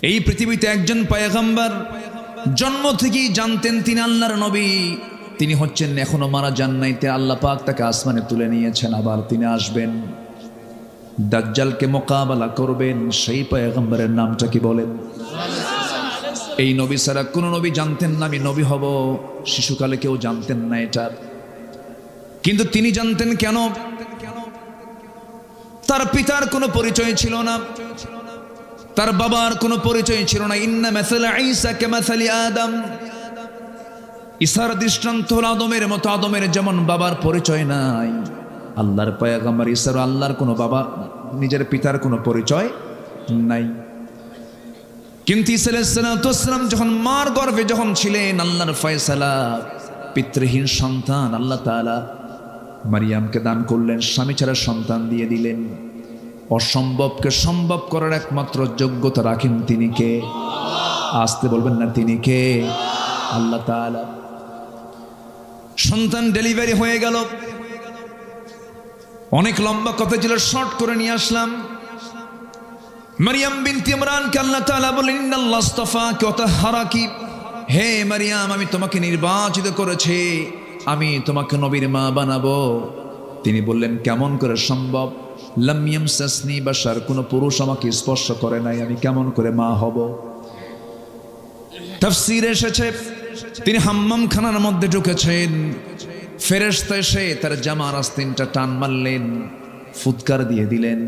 এই পৃথিবীতে একজন পয়গম্বর জন্ম থেকেই জানতেন তিনি আল্লাহর নবী, তিনি হচ্ছেন এখনো মারা যান নাই, আল্লাহ পাক তাকে আসমানে তুলে নিয়েছেন, আবার তিনি আসবেন, দাজ্জালকে মোকাবেলা করবেন। সেই পয়গম্বরের নামটা কি বলেন? এই নবী ছাড়া কোন নবী জানতেন না আমি নবী হব, শিশুকালে কেউ জানতেন না এটা, কিন্তু তিনি জানতেন। কেন? তার পিতার কোনো পরিচয় ছিল না, তার বাবার কোনো পরিচয় ছিল না। ইন্না মাসালা ঈসা কামাসালি আদম, ঈসার দৃষ্টান্ত হলো আদমের মতো, আদমের যেমন বাবার পরিচয় নাই, আল্লাহর পয়গম্বর ঈসার আল্লাহর কোনো বাবা, নিজের পিতার কোনো পরিচয় নাই। কিন্তু ঈসা আলাইহিস সালাম যখন মার গর্ভে যখন ছিলেন, আল্লাহর ফয়সালা, পিতৃহীন সন্তান আল্লাহ তাআলা মারিয়ামকে দান করলেন, স্বামী ছাড়া সন্তান দিয়ে দিলেন। অসম্ভবকে সম্ভব করার একমাত্র যোগ্যতা রাখেন তিনি কে? আসতে বলবেন না, তিনি কে? আল্লাহ তাআলা। সন্তান ডেলিভারি হয়ে গেল, অনেক লম্বা কথা ছিল, শর্ট করে নিয়ে আসলাম। মারিয়াম বিনতে ইমরানকে আল্লাহ তাআলা বলেন, ইন্নাল্লাহ আস্তাফাকি ওয়া তাহহারাকি, হে মারিয়াম আমি তোমাকে নির্বাচিত করেছি, আমি তোমাকে নবীর মা বানাবো। তিনি বললেন কেমন করে সম্ভব? লাম ইয়ামসাসনি বাশার, কোনো পুরুষ আমাকে স্পর্শ করে নাই, আমি কেমন করে মা হব? তাফসীরে এসেছে তিনি হাম্মাম খানার মধ্যে ঢুকেছেন, ফেরেশতা এসে তার জামার আস্তিনটা টান মারলেন, ফুৎকার দিয়ে দিলেন।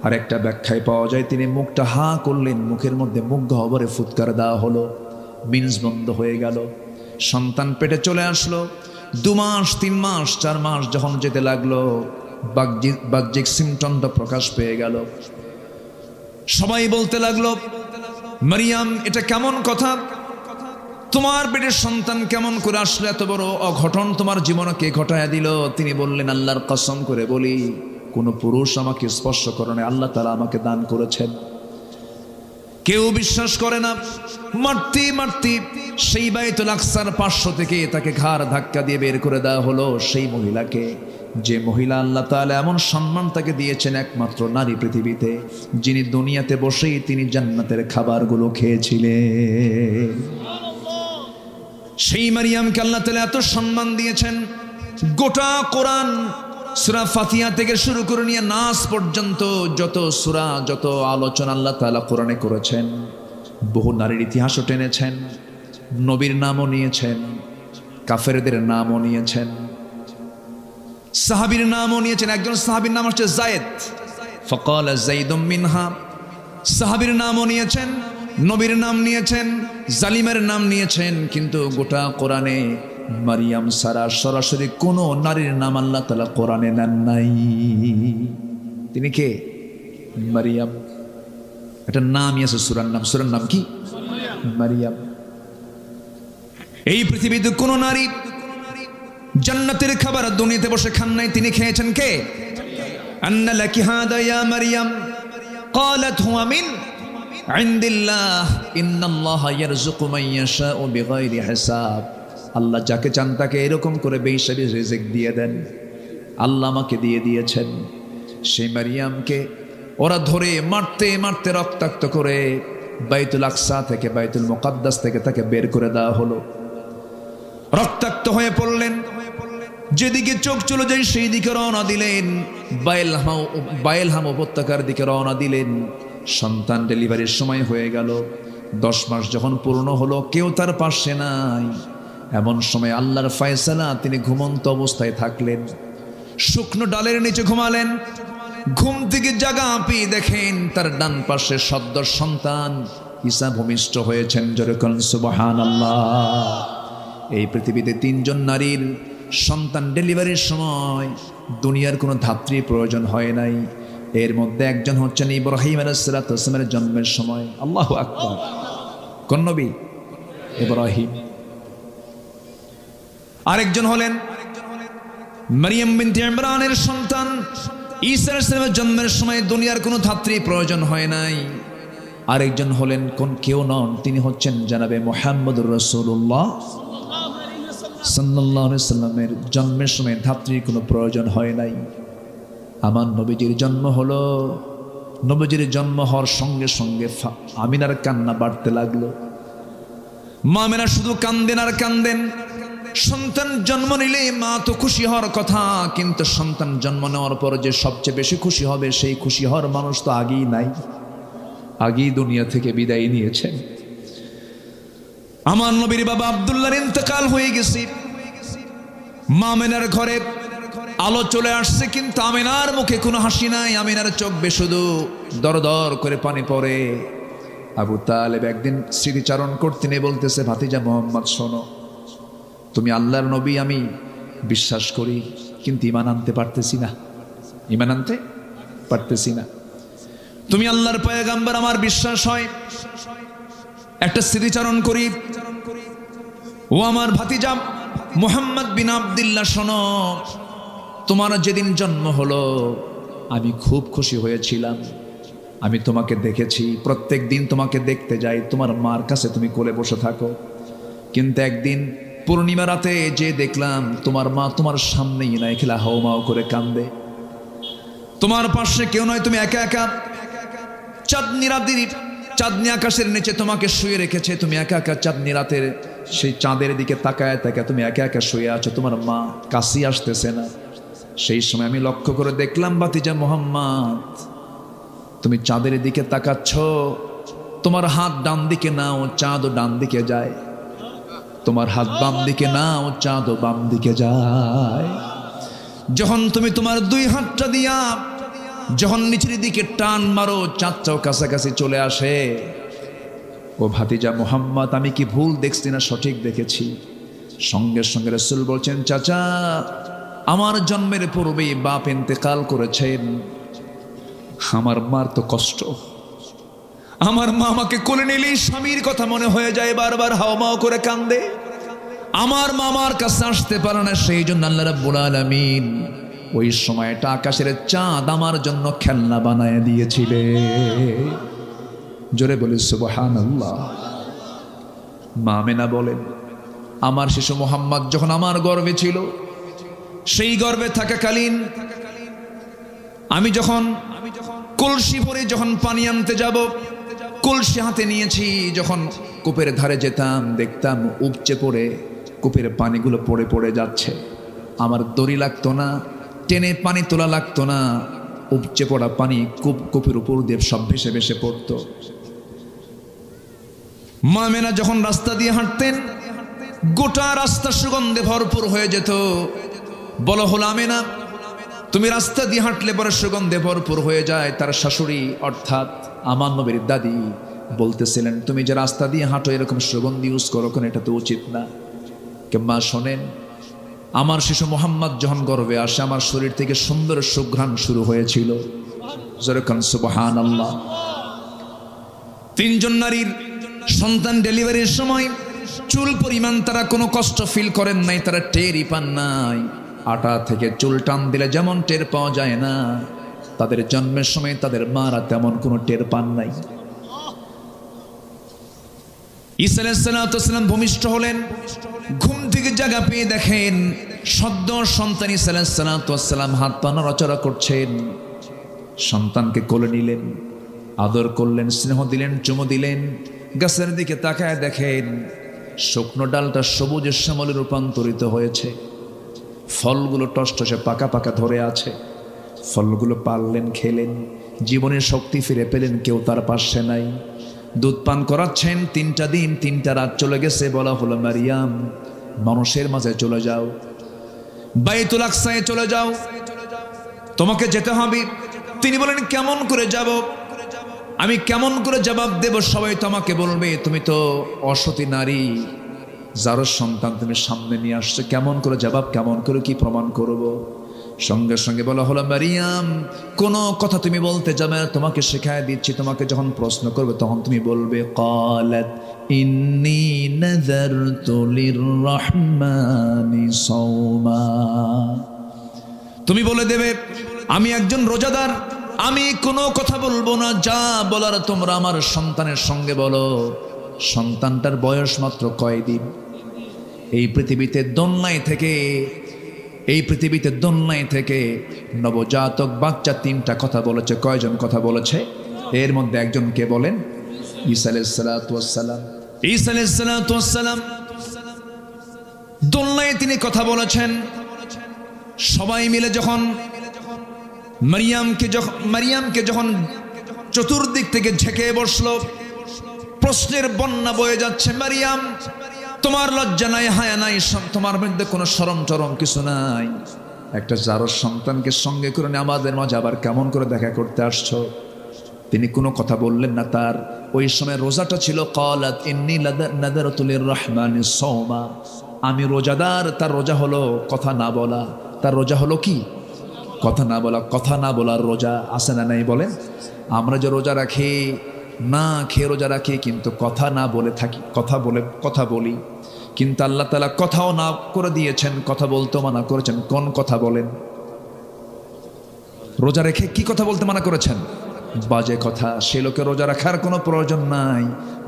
আর একটা ব্যাখ্যায় পাওয়া যায় তিনি মুখটা হা করলেন, মুখের মধ্যে মুখ গহ্বরে ফুৎকার দেওয়া হলো, মিন্স বন্ধ হয়ে গেল, সন্তান পেটে চলে আসলো। 2 মাস 3 মাস 4 মাস যখন যেতে লাগলো, বাহ্যিক সিমটমটা প্রকাশ পেয়ে গেল। সবাই বলতে লাগলো, মারিয়াম এটা কেমন কথা, তোমার পেটের সন্তান কেমন করে আসলো, এত বড় অঘটন তোমার জীবনে কে ঘটায়া দিল? তিনি বললেন, আল্লাহর কসম করে বলি, কোন পুরুষ আমাকে স্পর্শ করে না, আল্লাহ তাআলা আমাকে দান করেছেন। কেউ বিশ্বাস করে না। মারতে মারতে সেই বাইতুল আকসার 500 থেকে তাকে ঘাড় ধাক্কা দিয়ে বের করে দেওয়া হলো। সেই মহিলাকে, যে মহিলা আল্লাহ তাআলা এমন সম্মান তাকে দিয়েছেন, একমাত্র নারী পৃথিবীতে, যিনি দুনিয়াতে বসেই তিনি জান্নাতের খাবারগুলো খেয়েছিলেন। সেই মারিয়ামকে আল্লাহ তাআলা এত সম্মান দিয়েছেন, গোটা কোরআন সূরা ফাতিহা থেকে শুরু করে নিয়ে নাস পর্যন্ত যত সূরা, যত আলোচনা আল্লাহ তাআলা কোরআনে করেছেন, বহু নারীর ইতিহাসও টেনেছেন, নবীর নামও নিয়েছেন, কাফেরদের নামও নিয়েছেন, সাহাবীর নামও নিয়েছেন। একজন সাহাবীর নাম হচ্ছে যায়েদ, ফাকালা যাইদুম মিনহা, সাহাবীর নামও নিয়েছেন, নবীর নাম নিয়েছেন, জালিমের নাম নিয়েছেন। কিন্তু গোটা কোরআনে মারিয়াম সারা সরাসরি কোনো নারীর নাম আল্লাহ তাআলা কোরআনে নেন নাই। তিনি কে? মারিয়াম। একটা নামই আছে, সূরার নাম। সূরার নাম কি? মারিয়াম। এই পৃথিবীতে কোনো নারী জান্নাতের খাবার দুনিয়াতে বসে খান নাই, তিনি খেয়েছেন কে? আন্না লাকি হাদা ইয়া মারিয়াম ক্বালাত হুয়া মিন ইনদিল্লাহ ইন্নাল্লাহা ইয়ারযুকু মান ইয়াশাউ বিগাইরি হিসাব। আল্লাহ যাকে চান তাকে এরকম করে বেহিসাবি রিজিক দিয়ে দেন, আল্লাহ আমাকে দিয়ে দিয়েছেন। সেই মারিয়ামকে ওরা ধরে মারতে মারতে রক্তাক্ত করে বাইতুল আকসা থেকে, বাইতুল মুকাদ্দাস থেকে তাকে বের করে দেওয়া হলো। রক্তাক্ত হয়ে পড়লেন, যেদিকে চোখ চলে যায় সেই দিকে রওনা দিলেন, বায়েলহাম উপত্যকার দিকে রওনা দিলেন। সন্তান ডেলিভারির সময় হয়ে গেল, 10 মাস যখন পূর্ণ হলো, কেউ তার পাশে নাই। এমন সময় আল্লাহর ফয়সালা, তিনি ঘুমন্ত অবস্থায় থাকলেন, শুকনো ডালের নিচে ঘুমালেন। ঘুম থেকে জাগা পেয়ে দেখেন তার ডান পাশে সদ্য সন্তান ঈসা ভূমিষ্ঠ হয়েছেন। জোরে বলুন সুবহানাল্লাহ। এই পৃথিবীতে 3 জন নারীর সন্তান ডেলিভারির সময় দুনিয়ার কোনো ধাত্রী প্রয়োজন হয় নাই। এর মধ্যে একজন হচ্ছেন ইব্রাহিম আলাইহিস সালামের জন্মের সময়। আল্লাহু আকবার। কোন নবী? ইব্রাহিম। আরেকজন হলেন মারিয়াম বিনতে ইমরানের সন্তান ঈসা আলাইহিস সালামের জন্মের সময় দুনিয়ার কোনো ধাত্রী প্রয়োজন হয় নাই। আরেকজন হলেন কোন কেউ নন, তিনি হচ্ছেন জনাবে মুহাম্মদুর রাসূলুল্লাহ সাল্লাল্লাহু আলাইহি সাল্লামের জন্মের সময় ধাত্রীর কোনো প্রয়োজন হয় নাই। আমার নবীজির জন্ম হলো নবীজির জন্ম হওয়ার সঙ্গে সঙ্গে আমিনার কান্না বাড়তে লাগলো। মা আমিনা শুধু কান্দেন আর কান্দেন। সন্তান জন্ম নিলে মা তো খুশি হওয়ার কথা, কিন্তু সন্তান জন্ম নেওয়ার পর যে সবচেয়ে বেশি খুশি হবে সেই খুশি হওয়ার মানুষ তো আগেই নাই, আগেই দুনিয়া থেকে বিদায় নিয়েছেন। আমার নবীর বাবা আব্দুল্লাহর ইন্তেকাল হয়ে গেছে। মা আমিনার ঘরে আলো চলে আসছে, কিন্তু আমিনার মুখে কোনো হাসি নাই। আমিনার চোখ বে শুধু দর দর করে পানি পড়ে। আবু তালেব একদিন স্মৃতিচারণ করতে নিয়ে বলতেছে, ভাতিজা মোহাম্মদ শোনো, তুমি আল্লাহর নবী আমি বিশ্বাস করি, কিন্তু ঈমান আনতে পারতেছি না, ঈমান আনতে পারতেছি না। তুমি আল্লাহর পয়গম্বর আমার বিশ্বাস হয়, একটা স্মৃতিচারণ করি। ও আমার ভাতিজা মুহাম্মদ বিন আব্দুল্লাহ শোনো, তোমার যেদিন জন্ম হলো আমি খুব খুশি হয়েছিলাম। আমি তোমাকে দেখেছি, প্রত্যেক দিন তোমাকে দেখতে যাই, তোমার মার কাছে তুমি কোলে বসে থাকো। কিন্তু একদিন পূর্ণিমা রাতে যে দেখলাম তোমার মা তোমার সামনেই নাই, খেলা হাওমাও করে কান্দে। তোমার পাশে কেউ নয়, তুমি একা একা চাঁদনি রাতের চাঁদনি আকাশের নিচে তোমাকে শুয়ে রেখেছে। তুমি একা একা চাঁদনি রাতের সেই চাঁদের দিকে তাকায় তাকায় তুমি একা একা শুয়ে আছো, তোমার মা কাছে আসতেছে না। সেই সময় আমি লক্ষ্য করে দেখলাম, ভাতিজা মোহাম্মদ তুমি চাঁদের দিকে তাকাচ্ছ, তোমার হাত ডান দিকে নাও, চাঁদও ডান দিকে যায়। তোমার হাত বাম দিকে নাও, চাঁদও বাম দিকে যায়। যখন তুমি তোমার দুই হাতটা দিয়া যখন নিচের দিকে টান মারো, চাঁদটাও কাছাকাছি চলে আসে। ও ভাতিজা মোহাম্মদ, আমি কি ভুল দেখছি না সঠিক দেখেছি? সঙ্গে সঙ্গে রাসূল বলছেন, চাচা আমার জন্মের পূর্বেই বাপ ইন্তেকাল করেছেন। আমার মার তো কষ্ট, আমার মা আমাকে কোলে নিলেই স্বামীর কথা মনে হয়ে যায়, বারবার হাওমাও করে কান্দে। আমার মামার কাছে আসতে পারে না, সেই জন্য আল্লাহ রাব্বুল আলামিন ওই সময়টা আকাশের চাঁদ আমার জন্য খেলনা বানায় দিয়েছিলে। জোরে বলি সুবহানাল্লাহ। মা আমিনা বলেন, আমার শিশু মুহাম্মদ যখন আমার গর্ভে ছিল, সেই গর্ভে থাকাকালীন আমি যখন কলসি ভরে যখন পানি আনতে যাব, কলসি হাতে নিয়েছি, যখন কূপের ধারে যেতাম দেখতাম উপচে পড়ে কূপের পানিগুলো পড়ে পড়ে যাচ্ছে। আমার দড়ি লাগতো না, টেনে পানি তোলা লাগতো না, উপচে পড়া পানি কূপের উপর দিয়ে সব ভেসে ভেসে পড়তো। মা আমিনা যখন রাস্তা দিয়ে হাঁটতেন, গোটা রাস্তা সুগন্ধে ভরপুর হয়ে যেত। বলো হলো আমিনা, তুমি রাস্তা দিয়ে হাঁটলে পরে সুগন্ধে ভরপুর হয়ে যায়। তার শাশুড়ি অর্থাৎ আমার নবীর দাদি বলতেছিলেন, তুমি যে রাস্তা দিয়ে হাঁটো এরকম সুগন্ধি ইউজ করো কেন, এটা তো উচিত না। মা শোনেন, আমার শিশু মোহাম্মদ যখন গর্ভে আসে, আমার শরীর থেকে সুন্দর সুঘ্রাণ শুরু হয়েছিল। সুবহানাল্লাহ। তিনজন নারীর সন্তান ডেলিভারির সময় চুল পরিমাণ তারা কোনো কষ্ট ফিল করেন নাই, তারা টেরই পান নাই। আটা থেকে চুল টান দিলে যেমন টের পাওয়া যায় না, তাদের জন্মের সময় তাদের মারা তেমন কোনো টের পান নাই। ঈসা আলাইহিস সালাম ভূমিষ্ঠ হলেন, ঘুম থেকে জাগা পেয়ে দেখেন সদ্য সন্তান ঈসা আলাইহিস সালাম হাত পা নড়াচড়া করছেন। সন্তানকে কোলে নিলেন, আদর করলেন, স্নেহ দিলেন, চুমু দিলেন। গাছের দিকে তাকায় দেখেন শুকনো ডালটা সবুজ শ্যামলে রূপান্তরিত হয়েছে, ফলগুলো টসটসে পাকা পাকা ধরে আছে। ফলগুলো পারলেন, খেলেন, জীবনের শক্তি ফিরে পেলেন। কেউ তার পাশে নাই, দুধ পান করাচ্ছেন। 3টা দিন 3টা রাত চলে গেছে। বলা হলো, মারিয়াম মানুষের মাঝে চলে যাও, বাইতুল আকসায় চলে যাও, তোমাকে যেতে হবে। তিনি বলেন, কেমন করে যাব? আমি কেমন করে জবাব দেব? সবাই তোমাকে বলবে তুমি তো অসতী নারী, যার সন্তান তুমি সামনে নিয়ে আসছো, কেমন করে জবাব, কেমন করে কি প্রমাণ করব? সঙ্গে সঙ্গে বলা হলো, মারিয়াম কোনো কথা তুমি বলতে যাবে না, তোমাকে শেখায় দিচ্ছি। তোমাকে যখন প্রশ্ন করবে তখন তুমি বলবে, ক্বালাত ইন্নী নাযারতু লিররহমানি সাওমা। তুমি বলে দেবে, আমি একজন রোজাদার, আমি কোনো কথা বলবো না, যা বলার তোমরা আমার সন্তানের সঙ্গে বলো। সন্তানটার বয়স মাত্র কয়দিন? এই পৃথিবীতে দোলনায় থেকে এই পৃথিবীতে দোলনায় থেকে নবজাতক বাচ্চা 3টা কথা বলেছে। কয়জন কথা বলেছে? এর মধ্যে একজনকে বলেন ঈসা আলাইহিস সালাতু ওয়াস সালাম। ঈসা আলাইহিস সালাতু ওয়াস সালাম দোলনায় তিনি কথা বলেছেন। সবাই মিলে যখন মারিয়ামকে যখন চতুর্দিক থেকে ঝেঁকে বসলো, প্রশ্নের বন্যা বয়ে যাচ্ছে। মারিয়াম, তোমার লজ্জা নাই, হায়া নাই, তোমার মধ্যে কোনো শরম টরম কিছু নাই? একটা জারজ সন্তানকে সঙ্গে করে নিয়ে আমাদের মাঝে আবার কেমন করে দেখা করতে আসছো? তিনি কোনো কথা বললেন না। তার ওই সময় রোজাটা ছিল। ক্বালাত ইন্নী নাযারতু লির-রাহমানি সাওমা, আমি রোজাদার। তার রোজা হলো কথা না বলা। তার রোজা হলো কি? কথা না বলা। কথা না বলার রোজা আছে না নাই বলেন? আমরা যে রোজা রাখি, না খেয়ে রোজা রাখি, কিন্তু কথা না বলে থাকি, কথা বলি। কিন্তু আল্লাহ তাআলা কথাও না করে দিয়েছেন, কথা বলতে মানা করেছেন। কোন কথা বলেন? রোজা রেখে কি কথা বলতে মানা করেছেন? বাজে কথা। সে লোকে রোজা রাখার কোনো প্রয়োজন নাই।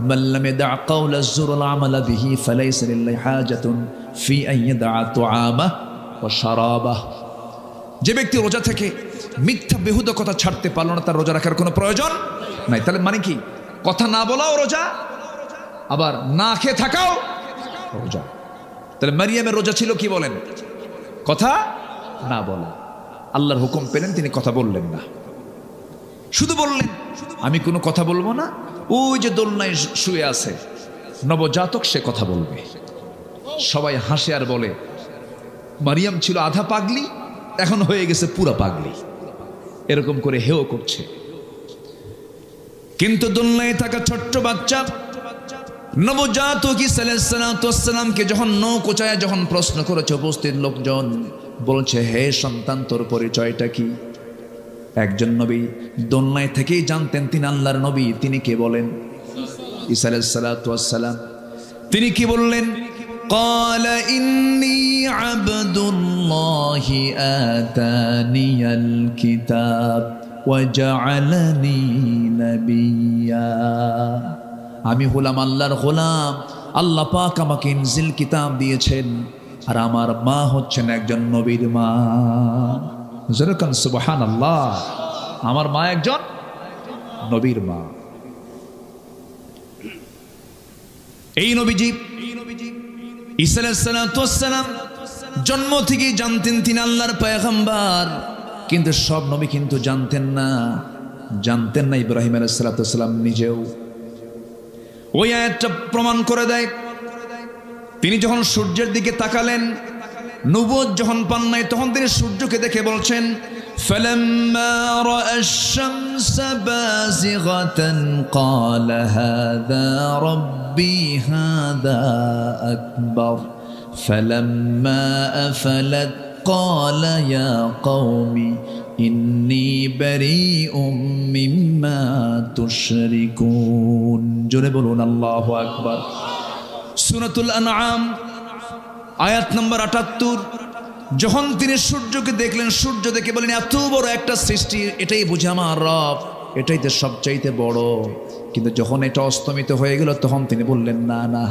মাল্লাম ইয়াদা কাওলা যুর ওয়াল আমালা বিহি ফালাইসা লিল্লাহি হাজাতুন ফি আন ইয়াদা তুআমাহ ওয়া শারাবাহ। যে ব্যক্তি রোজা থেকে মিথ্যা বেহুদ কথা ছাড়তে পারলো না, তার রোজা রাখার কোনো প্রয়োজন নাই। তাহলে মানে কি? কথা না বলাও রোজা, আবার না খেয়ে থাকাও রোজা। তাহলে মারিয়ামের রোজা ছিল কি বলেন? কথা না বলা। আল্লাহর হুকুম পেলেন, তিনি কথা বললেন না। শুধু বললেন আমি কোনো কথা বলবো না। ওই যে দোলনায় শুয়ে আছে নবজাতক, সে কথা বলবে। সবাই হাসে আর বলে মারিয়াম ছিল আধা পাগলি, এখন হয়ে গেছে পুরা পাগলি। এরকম করে হেও করছে। কিন্তু দোলনায় থাকা ছোট্ট বাচ্চা নবজাতক ঈসা আলাইহিস সালাতু ওয়াস সালামকে যখন নৌকোচায় যখন প্রশ্ন করেছে উপস্থিত লোকজন, বলছে হে সন্তান, তোর পরিচয়টা কি? একজন নবী দোলনায় থেকেই জানতেন তিনি আল্লাহর নবী। তিনি কে বলেন? ঈসা আলাইহিস সালাতু ওয়াস সালাম। তিনি কি বললেন? ক্বালা ইন্নী আবদুল্লাহি আতানিয়াল কিতাব ওয়া জাআলানি নাবিয়্যা। আমি হলাম আল্লাহর গোলাম, আল্লাহ পাক আমাকে ইনজিল কিতাব দিয়েছেন, আর আমার মা হচ্ছেন একজন নবীর মা। যেরকম সুবহানাল্লাহ, আমার মা একজন নবীর মা। এই নবীজি ঈসা আলাইহিস সালাতু ওয়াস সালাম জন্ম থেকেই জানতেন তিনি আল্লাহর পয়গম্বর। কিন্তু সব নবী কিন্তু জানতেন না। ইব্রাহিম আলাইহিস সালাতু ওয়াস সালাম নিজেও। ওই আয়াতটা প্রমাণ করে দেয়। তিনি যখন সূর্যের দিকে তাকালেন, নবুয়ত যখন পান নাই, তখন তিনি সূর্যকে দেখে বলছেন ফালাম্মা রাআ আশ-শামসা বাযিগাতান ক্বালা হাযা রাব্বি হাযা আকবার ফালাম্মা আফালাত ক্বালা ইয়া কওমি ইন্নী বারীউম মিম্মা তুশরিকুন। জোরে বলুন আল্লাহু আকবার। সূরাতুল আনআম আয়াত নম্বর ৭৮। যখন তিনি সূর্যকে দেখলেন, সূর্য দেখে বলেন এত বড় একটা সৃষ্টি, এটাই বুঝে আমার রব, এটাই তো সবচাইতে বড়। কিন্তু যখন এটা অস্তমিত হয়ে গেল, তখন তিনি বললেন না,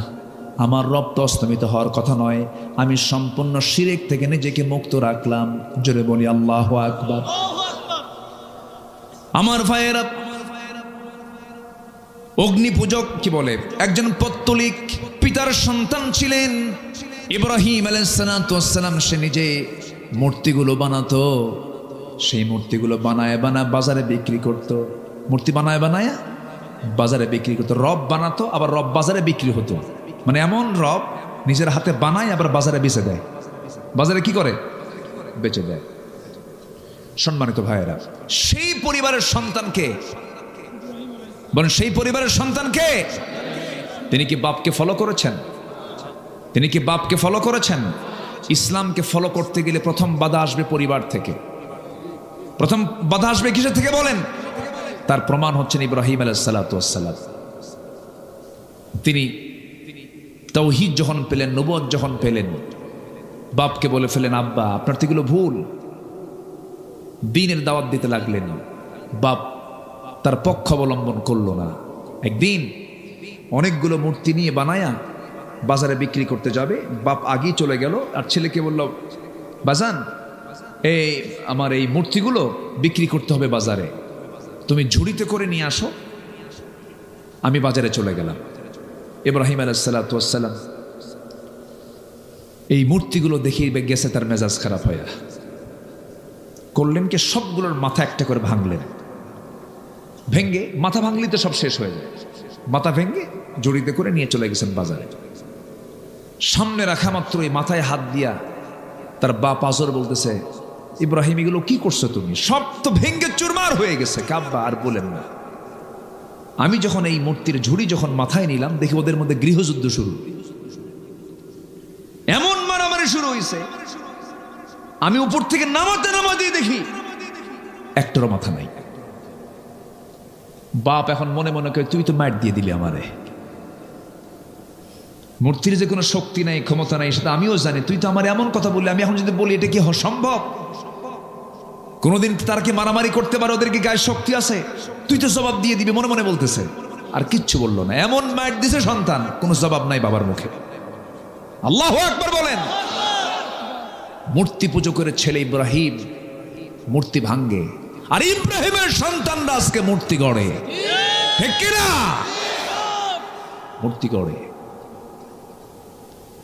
আমার রব তো অস্তমিত হওয়ার কথা নয়, আমি সম্পূর্ণ শিরক থেকে নিজেকে মুক্ত রাখলাম। জোরে বলি আল্লাহু আকবার। আমার ভাইয়েরা, অগ্নিপূজক কি বলে, একজন পত্তলিক পিতার সন্তান ছিলেন ইব্রাহিম আলাইহিস সালাতু ওয়াস সালাম। সে নিজে মূর্তিগুলো বানাতো। সেই মূর্তিগুলো বানায় বাজারে বিক্রি করত। মূর্তি বানায় বাজারে বিক্রি করতো। রব বানাতো, আবার রব বাজারে বিক্রি হতো। মানে এমন রব নিজের হাতে বানায় আবার বাজারে বেচে দেয়। বাজারে কি করে? বেচে দেয়। সম্মানিত ভাইয়েরা, সেই পরিবারের সন্তানকে বলেন, সেই পরিবারের সন্তানকে তিনি কি বাপকে ফলো করেছেন? তিনি কি বাপকে ফলো করেছেন? ইসলামকে ফলো করতে গেলে প্রথম বাধা আসবে পরিবার থেকে। প্রথম বাধা আসবে কিসের থেকে বলেন? তার প্রমাণ হচ্ছেন ইব্রাহিম আলাইহিস সালাতু ওয়াস সালাম। তিনি তাওহীদ যখন পেলেন, নবুয়ত যখন পেলেন, বাপকে বলে ফেলেন আব্বা আপনার তো এগুলো ভুল। দ্বীনের দাওয়াত দিতে লাগলেন। বাপ তার পক্ষ অবলম্বন করলো না। একদিন অনেকগুলো মূর্তি নিয়ে বানায়া বাজারে বিক্রি করতে যাবে, বাপ আগেই চলে গেল আর ছেলেকে বলল বাজান, এই আমার এই মূর্তিগুলো বিক্রি করতে হবে বাজারে, তুমি ঝুড়িতে করে নিয়ে আসো। আমি বাজারে চলে গেলাম। ইব্রাহিম আলাইহিস সালাতু ওয়াস সালাম এই মূর্তিগুলো দেখে গেছে তার মেজাজ খারাপ হয়ে, করলেন কি সবগুলোর মাথা একটা করে ভাঙলেন। ভেঙ্গে মাথা ভাঙলি তো সব শেষ হয়ে যায়, মাথা ভেঙ্গে জড়িতে করে নিয়ে চলে গেছেন বাজারে। সামনে রাখা মাত্র এই মাথায় হাত দিয়া তার বাপ আজর বলতেছে, ইব্রাহিম এগুলো কি করছো তুমি? সব তো ভেঙ্গে চুরমার হয়ে গেছে। কাব্বা আর বলেন না, আমি যখন এই মূর্তির ঝুড়ি যখন মাথায় নিলাম দেখি ওদের মধ্যে গৃহযুদ্ধ শুরু, এমন মারামারি শুরু হয়েছে। আমি উপর থেকে নামাতে দেখি একটারও মাথা নাই। বাপ এখন মনে মনে করে, তুই তো মার দিয়ে দিলি আমারে, মূর্তির যে কোনো শক্তি নাই ক্ষমতা নাই সেটা আমিও জানি, তুই তো আমার এমন কথা বললি, আমি এখন যদি বলি এটা কি সম্ভব? কোনোদিন তারা কি মারামারি করতে পারে? ওদের কি গায়ে শক্তি আছে? তুই তো জবাব দিয়ে দিবি মনে মনে বলতেছে, আর কিচ্ছু বললো না। এমন মার দিছে সন্তান, কোনো জবাব নাই বাবার মুখে। আল্লাহু আকবার বলেন। মূর্তি পুজো করে ছেলে ইব্রাহিম মূর্তি ভাঙ্গে, আর ইব্রাহিমের সন্তানরা আজকে মূর্তি গড়ে, ঠিক কিনা? মূর্তি গড়ে।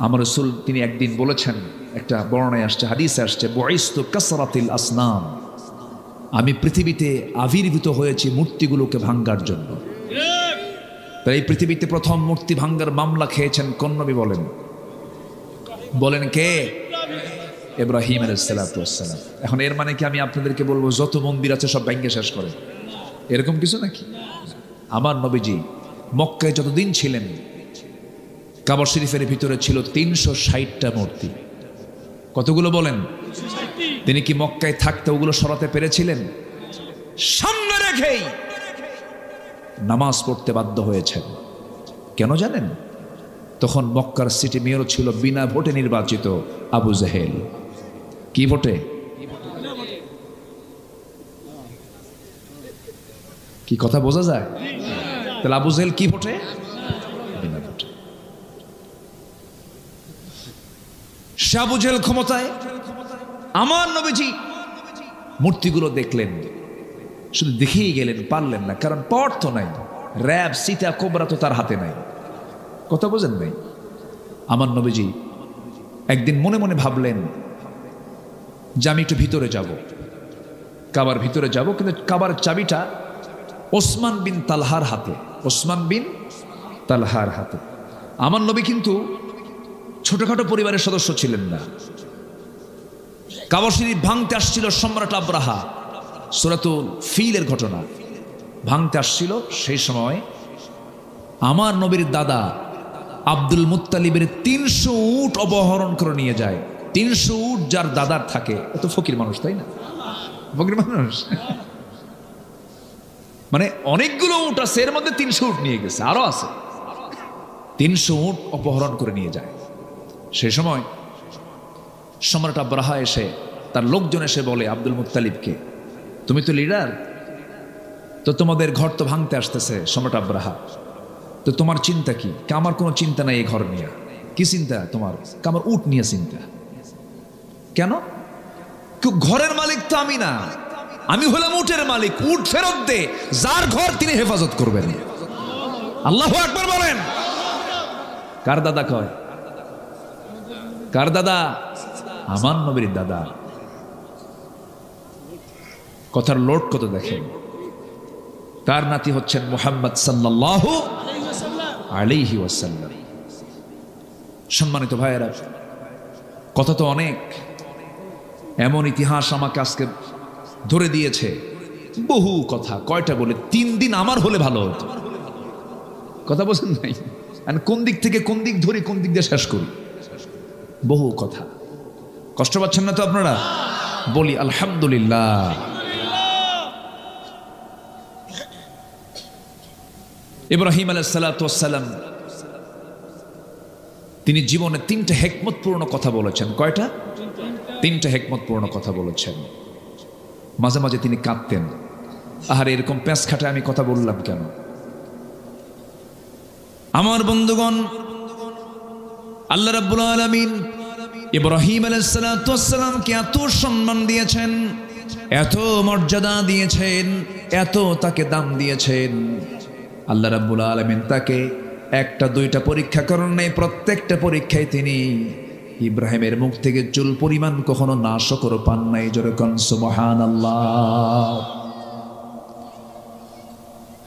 আমার রাসূল তিনি একদিন বলেছেন, একটা বর্ণনায় আসছে, হাদিসে আসছে, বুইসতু কাসরাতিল আসনাম, আমি পৃথিবীতে আবির্ভূত হয়েছি মূর্তিগুলোকে ভাঙ্গার জন্য। তাই এই পৃথিবীতে প্রথম মূর্তি ভাঙ্গার মামলা খেয়েছেন কোন নবী বলেন? বলেন কে? ইব্রাহিম আলাইহিস সালাতু ওয়াস সালাম। এখন এর মানে কি আমি আপনাদেরকে বলবো যত মন্দির আছে সব ভেঙে শেষ করে, এরকম কিছু নাকি? আমার নবীজি মক্কায় যতদিন ছিলেন কাবা শরীফের ভিতরে ছিল 360টা মূর্তি। কতগুলো বলেন? তিনি কি মক্কায় থাকতে ওগুলো সরাতে পেরেছিলেন? সামনে রেখেই নামাজ পড়তে বাধ্য হয়েছেন। কেন জানেন? তখন মক্কার সিটি মেয়র ছিল বিনা ভোটে নির্বাচিত আবু জেহেল। কি ভোটে? কি কথা বোঝা যায়? তাহলে আবু জেহেল কি ভোটে? বিনা ভোটে। সে আবু জেহেল ক্ষমতায়। আমার নবীজি মূর্তিগুলো দেখলেন, শুধু দেখেই গেলেন, পারলেন না, কারণ পাওয়ার তো নাই। র্যাব সীতা কোবরা তো তার হাতে নাই। কথা বোঝেন নাই? আমার নবীজি একদিন মনে মনে ভাবলেন যে আমি একটু ভিতরে যাব, কাবার ভিতরে যাব, কিন্তু কাবার চাবিটা ওসমান বিন তালহার হাতে। ওসমান বিন তালহার হাতে। আমার নবী কিন্তু ছোটখাটো পরিবারের সদস্য ছিলেন না। কাবা শরীফ ভাঙতে আসছিল সম্রাট আব্রাহা, সূরাতুল ফিলের ঘটনা ভাঙতে আসছিল। সেই সময় আমার নবীর দাদা আব্দুল মুত্তালিবের 300 উট অপহরণ করে নিয়ে যায়। 300 উট যার দাদার থাকে, এত ফকির মানুষ, তাই না? ফকির মানুষ মানে অনেকগুলো উট আছে, এর মধ্যে 300 উট নিয়ে গেছে, আরো আছে। 300 উট অপহরণ করে নিয়ে যায়। সেই সময় সম্রাট আব্রাহা এসে, তার লোকজন এসে বলে আব্দুল মুত্তালিবকে, তুমি তো লিডার, তো তোমাদের ঘর তো ভাঙতে আসতেছে সম্রাট আব্রাহা, তো তোমার চিন্তা কি? আমার কোনো চিন্তা নাই এই ঘর নিয়ে। কি চিন্তা তোমার? আমার উট নিয়ে চিন্তা। কেন? ঘরের মালিক তো আমি না, আমি হলাম উটের মালিক। উট ফেরত দে, যার ঘর তিনি হেফাজত করবেন। আল্লাহু আকবার বলেন। কার দাদা কয়? কার দাদা? আমার নবীর দাদা। কথার লোড কত দেখেন। তার নাতি হচ্ছেন মুহাম্মদ সাল্লাল্লাহু আলাইহি ওয়াসাল্লাম। সম্মানিত ভাইয়েরা, কথা তো অনেক, এমন ইতিহাস আমাকে আজকে ধরে দিয়েছে, বহু কথা। কয়টা বলে? 3 দিন আমার হলে ভালো হতো। কথা বোঝেন নাই? কোন দিক থেকে কোন দিক ধরি, কোন দিক দিয়ে শেষ করি, বহু কথা। কষ্ট পাচ্ছেন না তো আপনারা? বলি আলহামদুলিল্লাহ। ইব্রাহিম আলাইহিস সালাতু ওয়াস সালাম তিনি জীবনে 3টে হিকমতপূর্ণ কথা বলেছেন। কয়টা? 3টে হিকমতপূর্ণ কথা বলেছেন। মাঝে মাঝে তিনি কাঁদতেন, আহারে এরকম প্যাঁচ খাটায় আমি কথা বললাম কেন? আমার বন্ধুগণ, আল্লাহ রাব্বুল আলামিন ইব্রাহিম আলাইহিস সালাতু ওয়াস সালামকে এত সম্মান দিয়েছেন, এত মর্যাদা দিয়েছেন, এত তাকে দাম দিয়েছেন। আল্লাহ রাব্বুল আলামিন তাকে একটা দুইটা পরীক্ষা করেন নাই, প্রত্যেকটা পরীক্ষায় তিনি ইব্রাহিমের মুখ থেকে চুল পরিমাণ কখনো নাশকর পান নাই। জোরে কোন সুবহানাল্লাহ।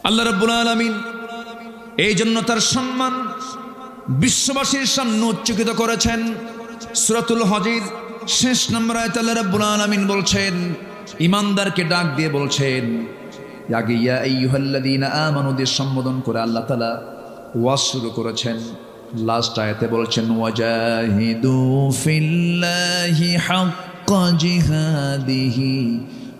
আল্লাহ রাব্বুল আলামিন এই জন্য তার সম্মান বিশ্ববাসীর সামনে উচ্চকিত করেছেন। সূরাতুল হজের শেষ নম্বর আয়াতে আল্লাহ রাব্বুল আলামিন বলছেন, ঈমানদারকে ডাক দিয়ে বলছেন, আগে ইয়া আইয়ুহাল্লাযীনা আমানু দিয়ে সম্বোধন করে আল্লাহ তাআলা ওয়াজ শুরু করেছেন। লাস্ট আয়াতে বলছেন, ওয়াজাহিদু ফিল্লাহি হাক্কা জিহাদিহি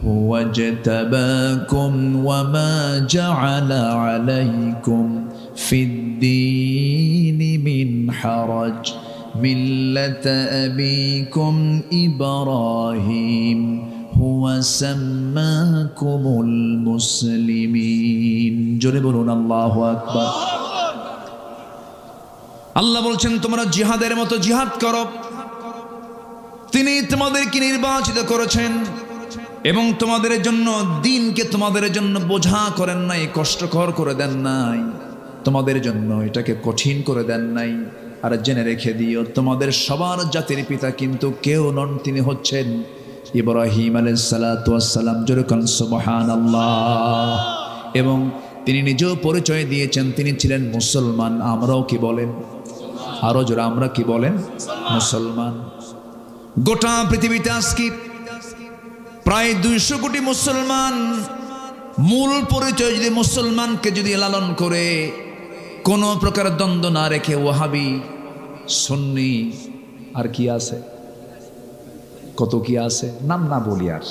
হুয়া জাতাবাকুম ওয়া মা জাআলা আলাইকুম ফিদ্দীনি মিন হারাজ মিল্লাতা আবিকুম ইব্রাহিম হুয়া সাম্মাকুমুল মুসলিমিন। জোরে বলুন আল্লাহু আকবার। আল্লাহ বলছেন, তোমরা জিহাদের মতো জিহাদ করো। তিনি তোমাদেরকে নির্বাচিত করেছেন এবং তোমাদের জন্য দ্বীনকে তোমাদের জন্য বোঝা করেন নাই, কষ্টকর করে দেন নাই, তোমাদের জন্য এটাকে কঠিন করে দেন নাই। আর জেনে রেখে দিও, তোমাদের সবার জাতির পিতা কিন্তু কেউ নন, তিনি হচ্ছেন ইব্রাহিম আলাইহিস সালাতু ওয়াস সালাম। জোরে কোন সুবহানাল্লাহ। এবং তিনি নিজেও পরিচয় দিয়েছেন তিনি ছিলেন মুসলমান। আমরাও কি বলেন? আরো জোরে আমরা কি বলেন? মুসলমান। গোটা পৃথিবীতে আজকে প্রায় 200 কোটি মুসলমান। মূল পরিচয় যদি মুসলমানকে যদি লালন করে, কোনো প্রকার দ্বন্দ্ব না রেখে, ওয়াহাবি সুন্নি আর কি আছে, কত কি আছে, নাম না বলি আর,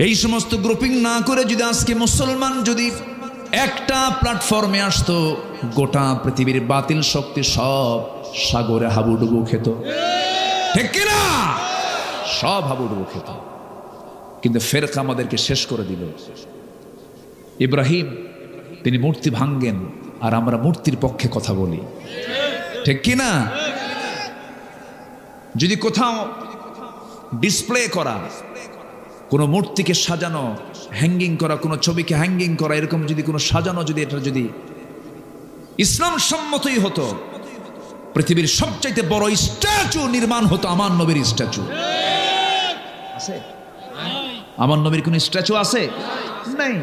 এই সমস্ত গ্রুপিং না করে যদি আজকে মুসলমান যদি একটা প্ল্যাটফর্মে আসতো, গোটা পৃথিবীর বাতিল শক্তি সব সাগরে হাবুডুবু খেত। ঠিক কিনা? সব হাবুডুবু খেত। কিন্তু ফেরকা আমাদেরকে শেষ করে দিল। ইব্রাহিম তিনি মূর্তি ভাঙ্গেন আর আমরা মূর্তির পক্ষে কথা বলি। ঠিক কিনা? যদি কোথাও ডিসপ্লে করা, কোনো মূর্তিকে সাজানো, হ্যাঙ্গিং করা, কোনো ছবিকে হ্যাঙ্গিং করা, এরকম যদি কোনো সাজানো, যদি এটা যদি ইসলাম সম্মতই হতো, পৃথিবীর সবচাইতে বড় স্ট্যাচু নির্মাণ হতো আমার নবীর স্ট্যাচু। আছে? আমার নবীর কোন স্ট্যাচু আছে? নাই।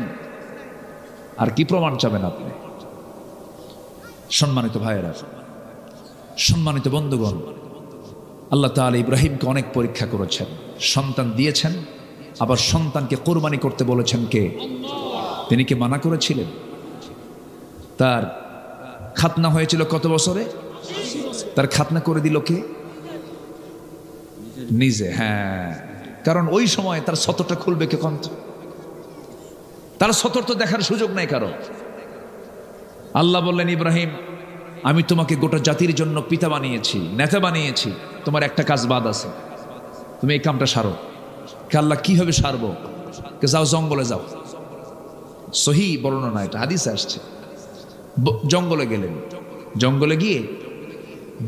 আর কি প্রমাণ চাবেন আপনি? সম্মানিত ভাইয়েরা, সম্মানিত বন্ধুগণ, আল্লাহ তাআলা ইব্রাহিমকে অনেক পরীক্ষা করেছেন, সন্তান দিয়েছেন, আবার সন্তানকে কোরবানি করতে বলেছেন কে? তিনি কি মানা করেছিলেন? তার খাতনা হয়েছিল কত বছরে? তার খাতনা করে দিল কে? নিজে। হ্যাঁ, কারণ ওই সময় তার সতরটা খুলবে কে? কন্ত তার সতর তো দেখার সুযোগ নাই কারো। আল্লাহ বললেন, ইব্রাহিম আমি তোমাকে গোটা জাতির জন্য পিতা বানিয়েছি, নেতা বানিয়েছি, তোমার একটা কাজ বাদ আছে, তুমি এই কামটা সারো। আল্লাহ কিভাবে সারবো? যাও জঙ্গলে যাও। সহি বর্ণনা, এটা হাদিসে আসছে। জঙ্গলে গেলেন, জঙ্গলে গিয়ে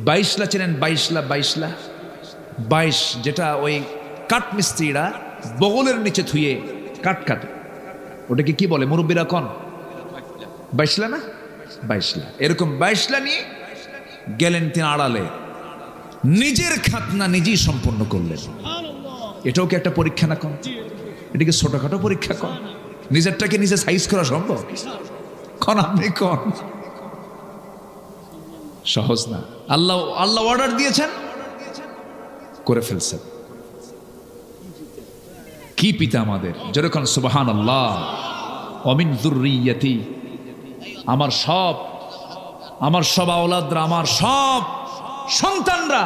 22লা চেনেন? 22 যেটা ওই কাঠ মিস্ত্রিরা বগলের নিচে থুয়ে কাঠ কাটে, ওটাকে কি বলে মুরব্বীরা? কন 22লা না? 22লা। এরকম 22লা নিয়ে গেলেন তিনি আড়ালে, নিজের খাতনা নিজেই সম্পন্ন করলেন। এটাও কি একটা পরীক্ষা না? কন এটাকে ছোটখাটো পরীক্ষা? কন নিজেরটাকে নিজে সাইজ করা সম্ভব? কন আপনি কন সহজ না। আল্লাহ অর্ডার দিয়েছেন, করে ফেলছেন। কি পিতা আমাদের! যেরকম সুবহানাল্লাহ। অমিন যুররিয়াতি, আমার সব আওলাদরা, আমার সব সন্তানরা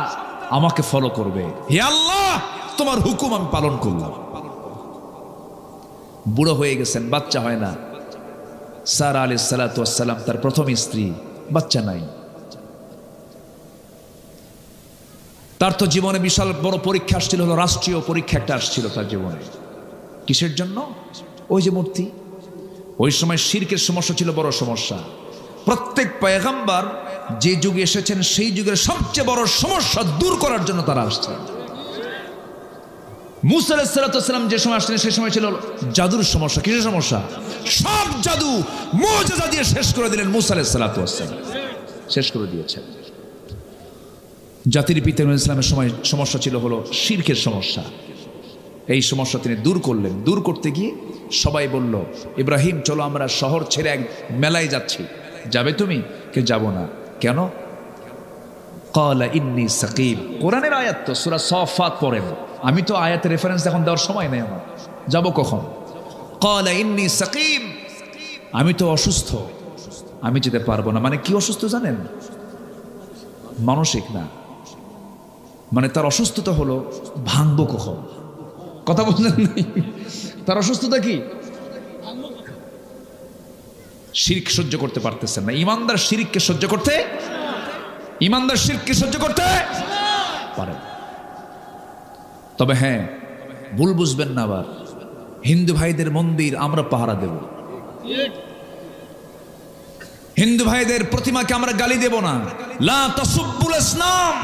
আমাকে ফলো করবে। হে আল্লাহ, তোমার হুকুম আমি পালন করলাম। বুড়ো হয়ে গেছেন, বাচ্চা হয় না। সারা আলাইহিস সালাতু ওয়াস সালাম তার প্রথম স্ত্রী, বাচ্চা নাই। তার তো জীবনে বিশাল বড় পরীক্ষা আসছিল, হলো রাষ্ট্রীয় পরীক্ষা একটা আসছিল তার জীবনে। কিসের জন্য? ওই যে মূর্তি। ওই সময় শিরকের সমস্যা ছিল বড় সমস্যা। প্রত্যেক পয়গম্বর যে যুগে এসেছেন সেই যুগের সবচেয়ে বড় সমস্যা দূর করার জন্য তারা আসছেন। মুসা আলাইহিস সালাম যে সময় আসলেন সেই সময় ছিল জাদুর সমস্যা। কিসের সমস্যা? সব জাদু মুজিজা দিয়ে শেষ করে দিলেন মুসা আলাইহিস সালাম, শেষ করে দিয়েছেন। জাতির পিতা ইসলামের সময় সমস্যা ছিল হলো শিরকের সমস্যা। এই সমস্যা তিনি দূর করলেন। দূর করতে গিয়ে সবাই বলল, ইব্রাহিম চলো আমরা শহর ছেড়ে এক মেলায় যাচ্ছি, যাবে তুমি? কে যাব না। কেন? ক্বালা ইন্নী সাকিম। কোরআনের আয়াত তো, সূরা সাফাত পড়েন। আমি তো আয়াতের রেফারেন্স এখন দেওয়ার সময় নেই আমার, যাব কখন? ক্বালা ইন্নী সাকিম, আমি তো অসুস্থ, আমি যেতে পারবো না। মানে কি অসুস্থ জানেন? মানসিক না, মানে তার অসুস্থতা হলো ভাঙবো কখন। কথা বললেন নাই? তার অসুস্থতা কি? শিরক সহ্য করতে পারতেছেন না। ইমানদার শিরককে সহ্য করতে, ইমানদার শিরককে সহ্য করতে পারে। তবে হ্যাঁ, ভুল বুঝবেন না আবার, হিন্দু ভাইদের মন্দির আমরা পাহারা দেব, হিন্দু ভাইদের প্রতিমাকে আমরা গালি দেব না। লা তাসুব্বুল আসনাম,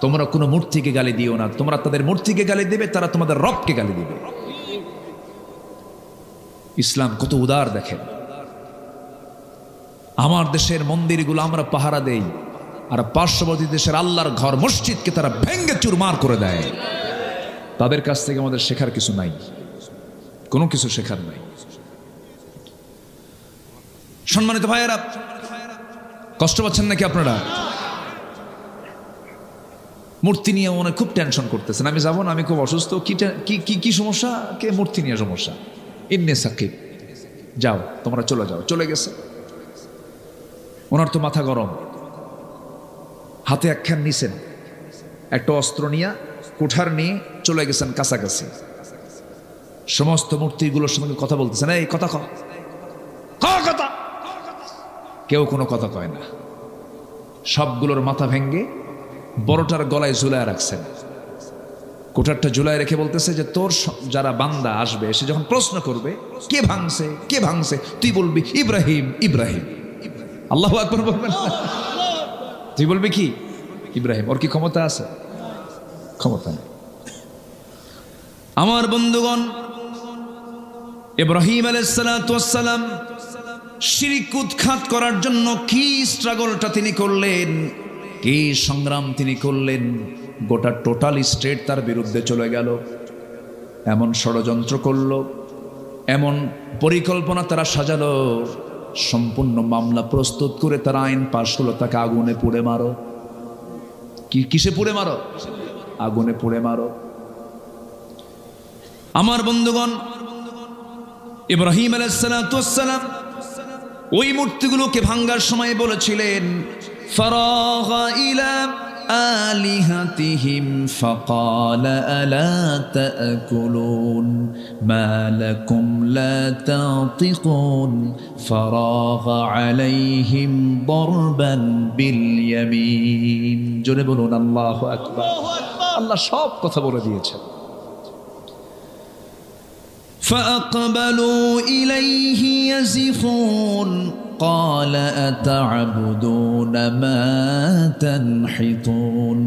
তোমরা কোনো মূর্তিকে গালি দিও না। তোমরা তাদের মূর্তিকে গালি দেবে, তারা তোমাদের রবকে গালি দেবে। ইসলাম কত উদার দেখেন। আমার দেশের মন্দিরগুলো আমরা পাহারা দেই, আর পার্শ্ববর্তী দেশের আল্লাহর ঘর মসজিদকে তারা ভেঙ্গে চুরমার করে দেয়। তাদের কাছ থেকে আমাদের শেখার কিছু নাই, কোনো কিছু শেখার নাই। সম্মানিত ভাইয়েরা, কষ্ট পাচ্ছেন নাকি আপনারা? মূর্তি নিয়ে মনে খুব টেনশন করতেছেন, আমি যাবো না, আমি খুব অসুস্থ। কি সমস্যা? কে? মূর্তি নিয়ে সমস্যা। ইন্নী সাকিব, যাও তোমরা চলে যাও। চলে গেছে। ওনার তো মাথা গরম, হাতে একখান নিছেন, একটা অস্ত্র নিয়ে কুঠার নিয়ে চলে গেছেন কাছাকাছি। সমস্ত মূর্তিগুলোর সঙ্গে কথা বলতেছেন, এই কথা কথা। কেউ কোনো কথা কয় না। সবগুলোর মাথা ভেঙ্গে বড়টার গলায় ঝুলায় রাখছেন। কোঠারটা ঝুলায় রেখে বলতেছে যে তোর যারা বান্দা আসবে, সে যখন প্রশ্ন করবে কে ভাঙছে কে ভাঙছে, তুই বলবি ইব্রাহিম ইব্রাহিম। আল্লাহু আকবার বলবেন। তুই বলবি কি? ইব্রাহিম। ওর কি ক্ষমতা আছে? ক্ষমতা নেই। আমার বন্ধুগণ, ইব্রাহিম আলাইহিস সালাতু ওয়াস সালাম শিরক উৎখাত করার জন্য কি স্ট্রাগলটা তিনি করলেন, কি সংগ্রাম তিনি করলেন। গোটা টোটাল স্টেট তার বিরুদ্ধে চলে গেল। এমন ষড়যন্ত্র করলো, এমন পরিকল্পনা তারা সাজালো, সম্পূর্ণ মামলা প্রস্তুত করে তারা আইন পাশ হলো, তাকে আগুনে পুড়ে মারো। কিসে পুড়ে মারো? আগুনে পুড়ে মারো। আমার বন্ধুগণ, ইব্রাহিম আলাইহিস সালাতু ওয়াস সালাম ওই মূর্তিগুলোকে ভাঙার সময় বলেছিলেন, ফারাগা ইলা আলিহাতিহিম ফাকালা আলা তাকুলুন মা লাকুম লা তাতিকুন ফারাগা আলাইহিম দারবান বিল ইয়ামিন। জোরে বলুন আল্লাহু আকবার। আল্লাহ সব কথা বলে দিয়েছেন। فأقبلوا إليه يزفون قال أتعبدون ما تنحتون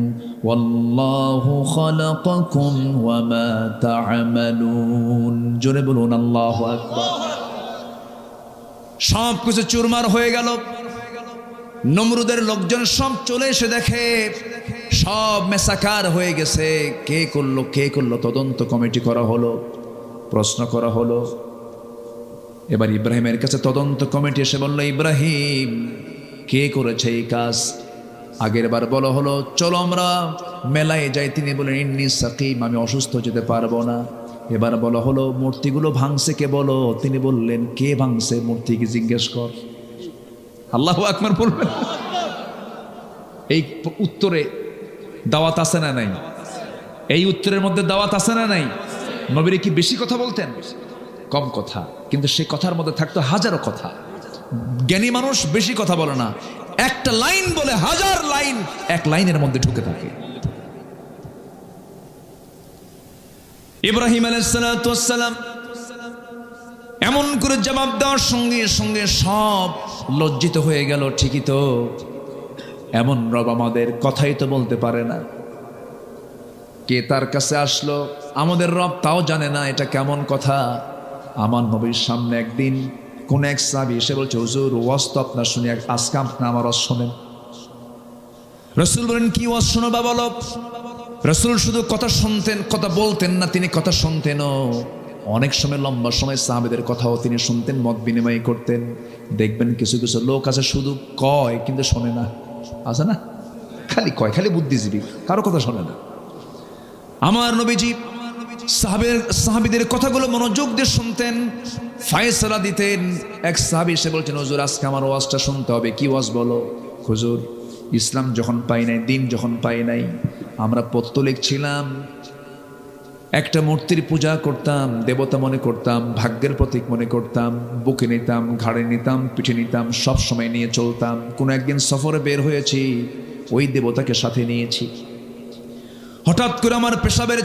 والله خلقكم وما تعملون। জোরে বলুন আল্লাহু আকবার। সব কিছু চুরমার হয়ে গেল। নমরুদের লোকজন সব চলে এসে দেখে সব মেসাকার হয়ে গেছে। কে করলো তদন্ত কমিটি করা হলো, প্রশ্ন করা হলো। এবার ইব্রাহিমের কাছে তদন্ত কমিটি এসে বলল, ইব্রাহিম কে করেছে এই কাজ? আগের বার বলা হলো চলো আমরা মেলায় যাই, তিনি বলেন ইন্নী সাকিম, আমি অসুস্থ, যেতে পারবো না। এবার বলা হলো মূর্তিগুলো ভাঙছে কে বলো, তিনি বললেন কে ভাঙছে মূর্তিকে জিজ্ঞেস কর। আল্লাহু আকবার বলবেন। এই উত্তরে দাওয়াত আছে না নাই? এই উত্তরের মধ্যে দাওয়াত আছে না নাই? নবীরে কি বেশি কথা বলতেন? কম কথা, কিন্তু সেই কথার মধ্যে থাকতো হাজারো কথা। জ্ঞানী মানুষ বেশি কথা বলে না, একটা লাইন বলে হাজার লাইন এক লাইনের মধ্যে ঢুকে থাকে। ইব্রাহিম আলাইহিস সালাতু ওয়াস সালাম এমন করে জবাব দেওয়ার সঙ্গে সঙ্গে সব লজ্জিত হয়ে গেল। ঠিকই তো, এমন রব আমাদের, কথাই তো বলতে পারে না। কে তার কাছে আসলো, আমাদের রব তাও জানে না এটা কেমন কথা। আমার নবীর সামনে একদিন কোন এক সাহাবী এসে বলছে, হুজুর ওয়াজ তো আপনার শুনি, আজকে আপনি আমার ওয়াজ শোনেন। রাসূল বলেন, কি ওয়াজ শোনাবা বলো। রাসূল শুধু কথা শুনতেন, কথা বলতেন না, তিনি কথা শুনতেনও। অনেক সময় লম্বা সময় সাহাবীদের কথাও তিনি শুনতেন, মত বিনিময় করতেন। দেখবেন কিছু কিছু লোক আছে শুধু কয় কিন্তু শোনে না, আছে না? খালি কয়, খালি বুদ্ধিজীবী, কারো কথা শোনে না। আমার নবীজি সাহাবীদের কথাগুলো মনোযোগ দিয়ে শুনতেন, ফয়সালা দিতেন। এক সাহাবী এসে বলছেন, হুজুর আজকে আমার ওয়াজটা শুনতে হবে। কি ওয়াজ বলো। হুজুর, ইসলাম যখন পাই নাই, দিন যখন পাই নাই, আমরা পত্তলিক ছিলাম, একটা মূর্তির পূজা করতাম, দেবতা মনে করতাম, ভাগ্যের প্রতীক মনে করতাম, বুকে নিতাম, ঘাড়ে নিতাম, পিঠে নিতাম, সব সময় নিয়ে চলতাম। কোন একদিন সফরে বের হয়েছি, ওই দেবতাকে সাথে নিয়েছি। হঠাৎ করে আমার পেশাবের